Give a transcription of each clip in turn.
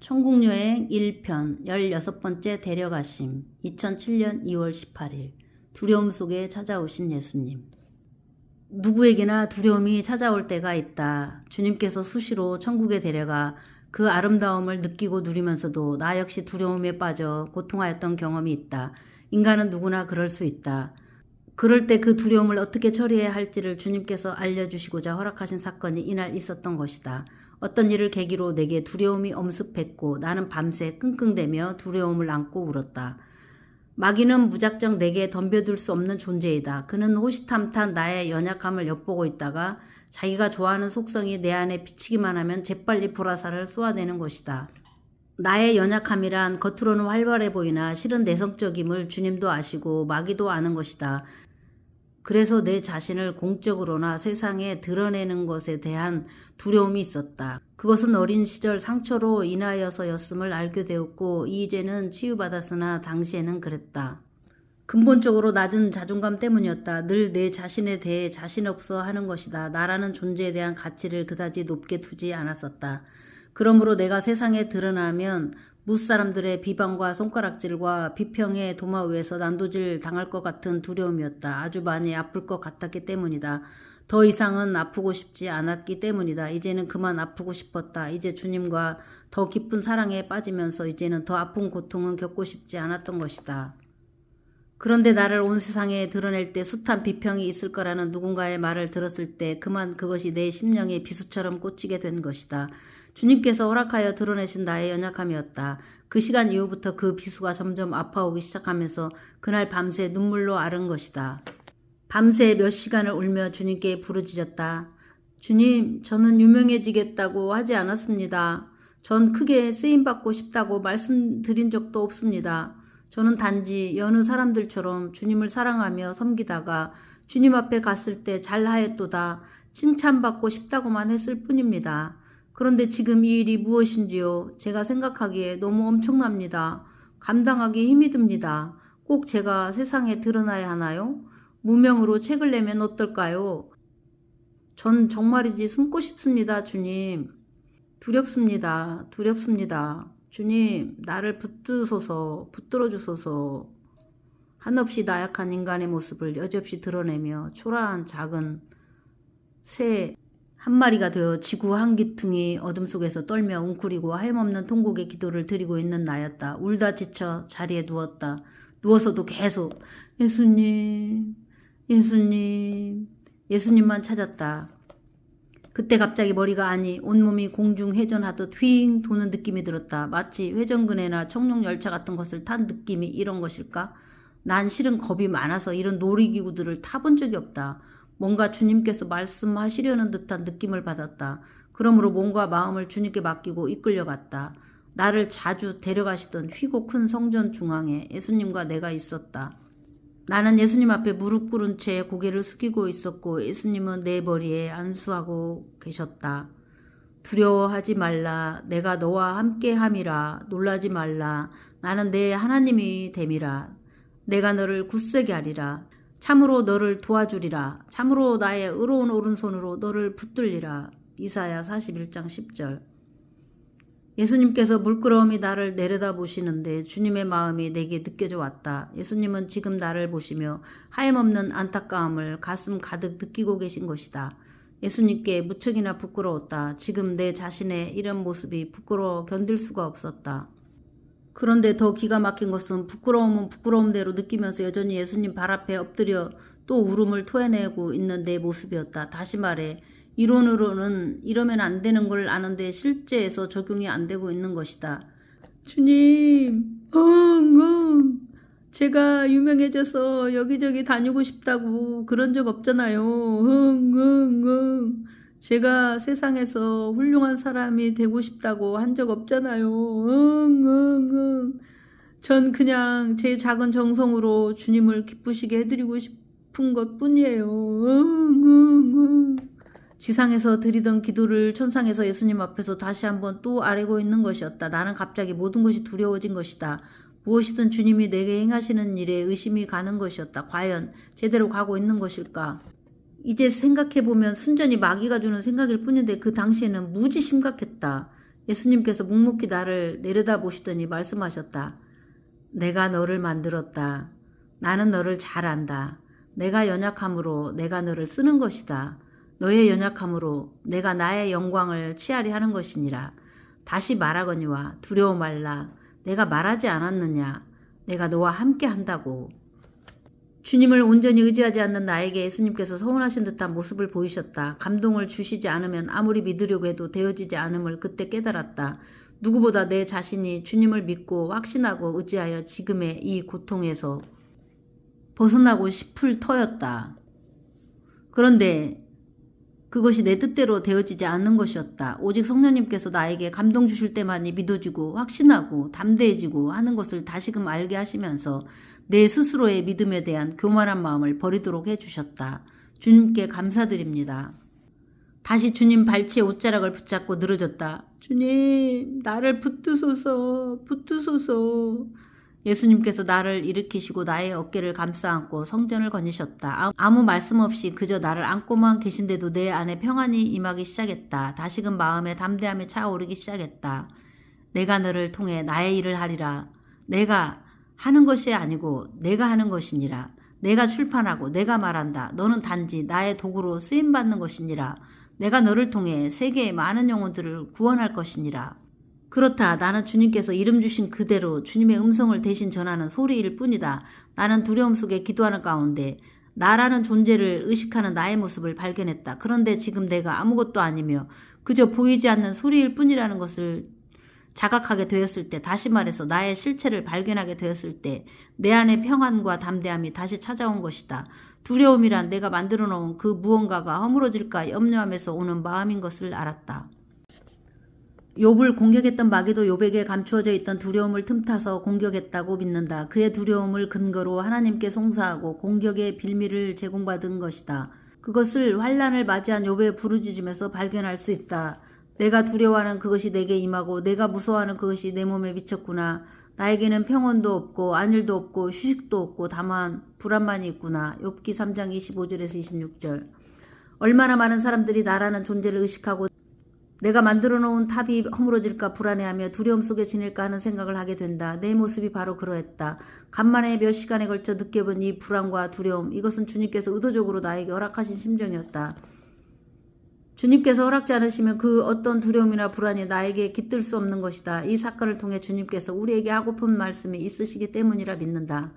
천국여행 1편 16번째 데려가심 2007년 2월 18일 두려움 속에 찾아오신 예수님. 누구에게나 두려움이 찾아올 때가 있다. 주님께서 수시로 천국에 데려가 그 아름다움을 느끼고 누리면서도 나 역시 두려움에 빠져 고통하였던 경험이 있다. 인간은 누구나 그럴 수 있다. 그럴 때 그 두려움을 어떻게 처리해야 할지를 주님께서 알려주시고자 허락하신 사건이 이날 있었던 것이다. 어떤 일을 계기로 내게 두려움이 엄습했고 나는 밤새 끙끙대며 두려움을 안고 울었다. 마귀는 무작정 내게 덤벼들 수 없는 존재이다. 그는 호시탐탐 나의 연약함을 엿보고 있다가 자기가 좋아하는 속성이 내 안에 비치기만 하면 재빨리 불화살을 쏘아대는 것이다. 나의 연약함이란 겉으로는 활발해 보이나 실은 내성적임을 주님도 아시고 마귀도 아는 것이다. 그래서 내 자신을 공적으로나 세상에 드러내는 것에 대한 두려움이 있었다. 그것은 어린 시절 상처로 인하여서였음을 알게 되었고 이제는 치유받았으나 당시에는 그랬다. 근본적으로 낮은 자존감 때문이었다. 늘 내 자신에 대해 자신 없어 하는 것이다. 나라는 존재에 대한 가치를 그다지 높게 두지 않았었다. 그러므로 내가 세상에 드러나면 무사람들의 비방과 손가락질과 비평의 도마 위에서 난도질 당할 것 같은 두려움이었다. 아주 많이 아플 것 같았기 때문이다. 더 이상은 아프고 싶지 않았기 때문이다. 이제는 그만 아프고 싶었다. 이제 주님과 더 깊은 사랑에 빠지면서 이제는 더 아픈 고통은 겪고 싶지 않았던 것이다. 그런데 나를 온 세상에 드러낼 때 숱한 비평이 있을 거라는 누군가의 말을 들었을 때 그만 그것이 내 심령에 비수처럼 꽂히게 된 것이다. 주님께서 허락하여 드러내신 나의 연약함이었다. 그 시간 이후부터 그 비수가 점점 아파오기 시작하면서 그날 밤새 눈물로 앓은 것이다. 밤새 몇 시간을 울며 주님께 부르짖었다. 주님, 저는 유명해지겠다고 하지 않았습니다. 전 크게 쓰임받고 싶다고 말씀드린 적도 없습니다. 저는 단지 여느 사람들처럼 주님을 사랑하며 섬기다가 주님 앞에 갔을 때 잘하였도다 칭찬받고 싶다고만 했을 뿐입니다. 그런데 지금 이 일이 무엇인지요? 제가 생각하기에 너무 엄청납니다. 감당하기 힘이 듭니다. 꼭 제가 세상에 드러나야 하나요? 무명으로 책을 내면 어떨까요? 전 정말이지 숨고 싶습니다, 주님. 두렵습니다. 두렵습니다. 주님, 나를 붙들어 주소서. 한없이 나약한 인간의 모습을 여지없이 드러내며 초라한 작은 새 한 마리가 되어 지구 한 귀퉁이 어둠 속에서 떨며 웅크리고 하염없는 통곡의 기도를 드리고 있는 나였다. 울다 지쳐 자리에 누웠다. 누워서도 계속 예수님, 예수님, 예수님만 찾았다. 그때 갑자기 머리가 아니 온몸이 공중 회전하듯 휘잉 도는 느낌이 들었다. 마치 회전근해나 청룡열차 같은 것을 탄 느낌이 이런 것일까? 난 실은 겁이 많아서 이런 놀이기구들을 타본 적이 없다. 뭔가 주님께서 말씀하시려는 듯한 느낌을 받았다. 그러므로 몸과 마음을 주님께 맡기고 이끌려갔다. 나를 자주 데려가시던 휘고 큰 성전 중앙에 예수님과 내가 있었다. 나는 예수님 앞에 무릎 꿇은 채 고개를 숙이고 있었고 예수님은 내 머리에 안수하고 계셨다. 두려워하지 말라. 내가 너와 함께함이라. 놀라지 말라. 나는 내 하나님이 됨이라. 내가 너를 굳세게 하리라. 참으로 너를 도와주리라. 참으로 나의 의로운 오른손으로 너를 붙들리라. 이사야 41장 10절. 예수님께서 물끄러미 나를 내려다보시는데 주님의 마음이 내게 느껴져 왔다. 예수님은 지금 나를 보시며 하염없는 안타까움을 가슴 가득 느끼고 계신 것이다. 예수님께 무척이나 부끄러웠다. 지금 내 자신의 이런 모습이 부끄러워 견딜 수가 없었다. 그런데 더 기가 막힌 것은 부끄러움은 부끄러움대로 느끼면서 여전히 예수님 발 앞에 엎드려 또 울음을 토해내고 있는 내 모습이었다. 다시 말해 이론으로는 이러면 안 되는 걸 아는데 실제에서 적용이 안 되고 있는 것이다. 주님, 제가 유명해져서 여기저기 다니고 싶다고 그런 적 없잖아요. 제가 세상에서 훌륭한 사람이 되고 싶다고 한 적 없잖아요. 전 그냥 제 작은 정성으로 주님을 기쁘시게 해드리고 싶은 것 뿐이에요. 지상에서 드리던 기도를 천상에서 예수님 앞에서 다시 한번 또 아뢰고 있는 것이었다. 나는 갑자기 모든 것이 두려워진 것이다. 무엇이든 주님이 내게 행하시는 일에 의심이 가는 것이었다. 과연 제대로 가고 있는 것일까? 이제 생각해보면 순전히 마귀가 주는 생각일 뿐인데 그 당시에는 무지 심각했다. 예수님께서 묵묵히 나를 내려다보시더니 말씀하셨다. 내가 너를 만들었다. 나는 너를 잘 안다. 내가 연약함으로 내가 너를 쓰는 것이다. 너의 연약함으로 내가 나의 영광을 취하리 하는 것이니라. 다시 말하거니와 두려워 말라. 내가 말하지 않았느냐. 내가 너와 함께 한다고. 주님을 온전히 의지하지 않는 나에게 예수님께서 서운하신 듯한 모습을 보이셨다. 감동을 주시지 않으면 아무리 믿으려고 해도 되어지지 않음을 그때 깨달았다. 누구보다 내 자신이 주님을 믿고 확신하고 의지하여 지금의 이 고통에서 벗어나고 싶을 터였다. 그런데 그것이 내 뜻대로 되어지지 않는 것이었다. 오직 성령님께서 나에게 감동 주실 때만이 믿어지고 확신하고 담대해지고 하는 것을 다시금 알게 하시면서 내 스스로의 믿음에 대한 교만한 마음을 버리도록 해주셨다. 주님께 감사드립니다. 다시 주님 발치의 옷자락을 붙잡고 늘어졌다. 주님, 나를 붙드소서, 붙드소서. 예수님께서 나를 일으키시고 나의 어깨를 감싸 안고 성전을 거니셨다. 아무 말씀 없이 그저 나를 안고만 계신데도 내 안에 평안이 임하기 시작했다. 다시금 마음에 담대함이 차오르기 시작했다. 내가 너를 통해 나의 일을 하리라. 내가 하는 것이 아니고 내가 하는 것이니라. 내가 출판하고 내가 말한다. 너는 단지 나의 도구로 쓰임받는 것이니라. 내가 너를 통해 세계의 많은 영혼들을 구원할 것이니라. 그렇다. 나는 주님께서 이름 주신 그대로 주님의 음성을 대신 전하는 소리일 뿐이다. 나는 두려움 속에 기도하는 가운데 나라는 존재를 의식하는 나의 모습을 발견했다. 그런데 지금 내가 아무것도 아니며 그저 보이지 않는 소리일 뿐이라는 것을 자각하게 되었을 때, 다시 말해서 나의 실체를 발견하게 되었을 때 내 안의 평안과 담대함이 다시 찾아온 것이다. 두려움이란 내가 만들어 놓은 그 무언가가 허물어질까 염려하면서 오는 마음인 것을 알았다. 욥을 공격했던 마귀도 욥에게 감추어져 있던 두려움을 틈타서 공격했다고 믿는다. 그의 두려움을 근거로 하나님께 송사하고 공격의 빌미를 제공받은 것이다. 그것을 환난을 맞이한 욥의 부르짖음에서 발견할 수 있다. 내가 두려워하는 그것이 내게 임하고 내가 무서워하는 그것이 내 몸에 미쳤구나. 나에게는 평온도 없고 안일도 없고 휴식도 없고 다만 불안만이 있구나. 욥기 3장 25절에서 26절. 얼마나 많은 사람들이 나라는 존재를 의식하고 내가 만들어 놓은 탑이 허물어질까 불안해하며 두려움 속에 지낼까 하는 생각을 하게 된다. 내 모습이 바로 그러했다. 간만에 몇 시간에 걸쳐 느껴본 이 불안과 두려움, 이것은 주님께서 의도적으로 나에게 허락하신 심정이었다. 주님께서 허락지 않으시면 그 어떤 두려움이나 불안이 나에게 깃들 수 없는 것이다. 이 사건을 통해 주님께서 우리에게 하고픈 말씀이 있으시기 때문이라 믿는다.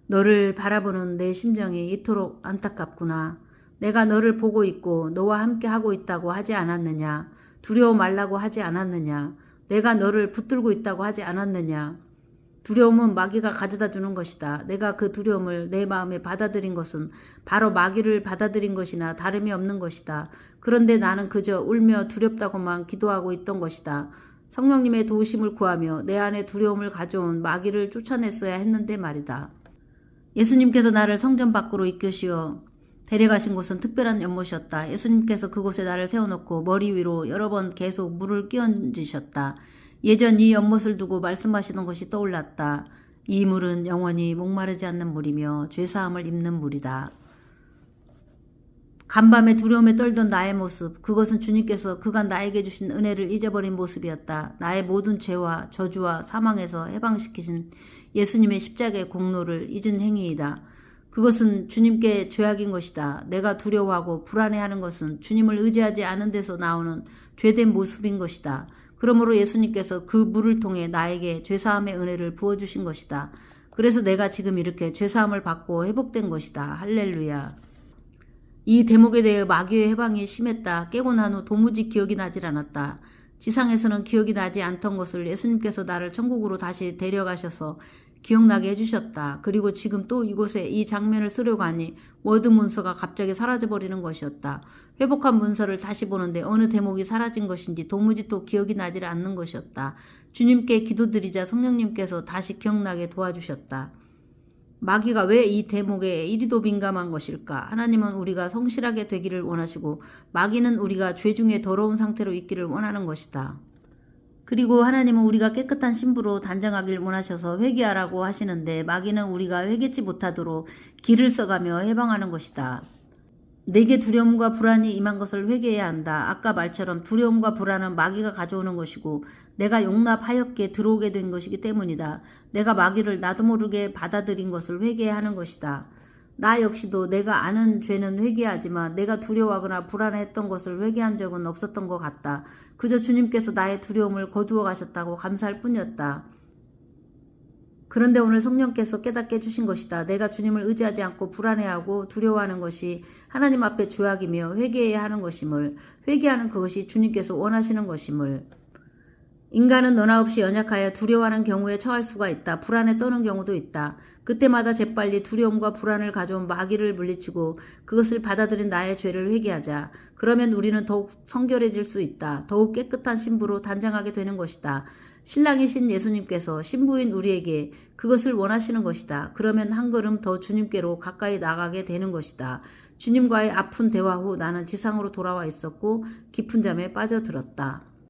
너를 바라보는 내 심정이 이토록 안타깝구나. 내가 너를 보고 있고 너와 함께 하고 있다고 하지 않았느냐. 두려워 말라고 하지 않았느냐. 내가 너를 붙들고 있다고 하지 않았느냐. 두려움은 마귀가 가져다 주는 것이다. 내가 그 두려움을 내 마음에 받아들인 것은 바로 마귀를 받아들인 것이나 다름이 없는 것이다. 그런데 나는 그저 울며 두렵다고만 기도하고 있던 것이다. 성령님의 도우심을 구하며 내 안에 두려움을 가져온 마귀를 쫓아냈어야 했는데 말이다. 예수님께서 나를 성전 밖으로 이끄시어 데려가신 곳은 특별한 연못이었다. 예수님께서 그곳에 나를 세워놓고 머리 위로 여러 번 계속 물을 끼얹으셨다. 예전 이 연못을 두고 말씀하시던 것이 떠올랐다. 이 물은 영원히 목마르지 않는 물이며 죄사함을 입는 물이다. 간밤에 두려움에 떨던 나의 모습, 그것은 주님께서 그간 나에게 주신 은혜를 잊어버린 모습이었다. 나의 모든 죄와 저주와 사망에서 해방시키신 예수님의 십자가의 공로를 잊은 행위이다. 그것은 주님께 죄악인 것이다. 내가 두려워하고 불안해하는 것은 주님을 의지하지 않은 데서 나오는 죄된 모습인 것이다. 그러므로 예수님께서 그 물을 통해 나에게 죄사함의 은혜를 부어주신 것이다. 그래서 내가 지금 이렇게 죄사함을 받고 회복된 것이다. 할렐루야. 이 대목에 대해 마귀의 해방이 심했다. 깨고 난 후 도무지 기억이 나질 않았다. 지상에서는 기억이 나지 않던 것을 예수님께서 나를 천국으로 다시 데려가셔서 기억나게 해주셨다. 그리고 지금 또 이곳에 이 장면을 쓰려고 하니 워드 문서가 갑자기 사라져버리는 것이었다. 회복한 문서를 다시 보는데 어느 대목이 사라진 것인지 도무지 또 기억이 나지 않는 것이었다. 주님께 기도드리자 성령님께서 다시 기억나게 도와주셨다. 마귀가 왜 이 대목에 이리도 민감한 것일까? 하나님은 우리가 성실하게 되기를 원하시고 마귀는 우리가 죄 중에 더러운 상태로 있기를 원하는 것이다. 그리고 하나님은 우리가 깨끗한 신부로 단정하길 원하셔서 회개하라고 하시는데 마귀는 우리가 회개치 못하도록 길을 써가며 해방하는 것이다. 내게 두려움과 불안이 임한 것을 회개해야 한다. 아까 말처럼 두려움과 불안은 마귀가 가져오는 것이고 내가 용납하였기에 들어오게 된 것이기 때문이다. 내가 마귀를 나도 모르게 받아들인 것을 회개해야 하는 것이다. 나 역시도 내가 아는 죄는 회개하지만 내가 두려워하거나 불안해했던 것을 회개한 적은 없었던 것 같다. 그저 주님께서 나의 두려움을 거두어 가셨다고 감사할 뿐이었다. 그런데 오늘 성령께서 깨닫게 해주신 것이다. 내가 주님을 의지하지 않고 불안해하고 두려워하는 것이 하나님 앞에 죄악이며 회개해야 하는 것임을, 회개하는 그것이 주님께서 원하시는 것임을. 인간은 너나 없이 연약하여 두려워하는 경우에 처할 수가 있다. 불안에 떠는 경우도 있다. 그때마다 재빨리 두려움과 불안을 가져온 마귀를 물리치고 그것을 받아들인 나의 죄를 회개하자. 그러면 우리는 더욱 성결해질 수 있다. 더욱 깨끗한 신부로 단장하게 되는 것이다. 신랑이신 예수님께서 신부인 우리에게 그것을 원하시는 것이다. 그러면 한 걸음 더 주님께로 가까이 나가게 되는 것이다. 주님과의 아픈 대화 후 나는 지상으로 돌아와 있었고 깊은 잠에 빠져들었다.